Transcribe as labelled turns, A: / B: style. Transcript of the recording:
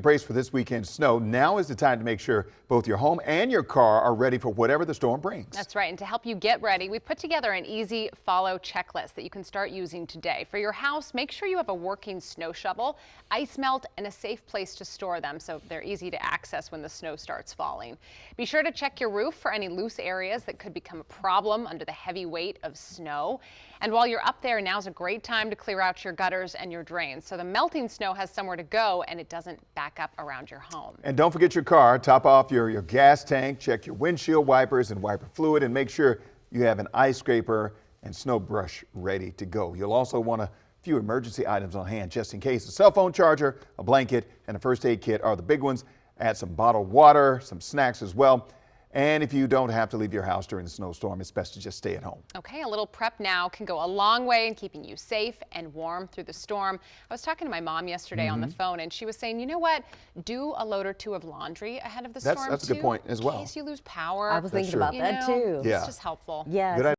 A: Brace for this weekend's snow. Now is the time to make sure both your home and your car are ready for whatever the storm brings.
B: That's right. And to help you get ready, we've put together an easy follow checklist that you can start using today. For your house, make sure you have a working snow shovel, ice melt, and a safe place to store them so they're easy to access when the snow starts falling. Be sure to check your roof for any loose areas that could become a problem under the heavy weight of snow. And while you're up there, now's a great time to clear out your gutters and your drains so the melting snow has somewhere to go and it doesn't back up around your home.
A: And don't forget your car. Top off your gas tank, check your windshield wipers and wiper fluid, and make sure you have an ice scraper and snow brush ready to go. You'll also want a few emergency items on hand just in case. A cell phone charger, a blanket, and a first aid kit are the big ones. Add some bottled water, some snacks as well. And if you don't have to leave your house during the snowstorm, it's best to just stay at home.
B: Okay, a little prep now can go a long way in keeping you safe and warm through the storm. I was talking to my mom yesterday on the phone, and she was saying, you know what, do a load or two of laundry ahead of the storm
A: That's a good point as well.
B: In case you lose power.
C: I was thinking about that too.
A: Yeah.
B: It's just helpful.
C: Yeah.
A: Good idea.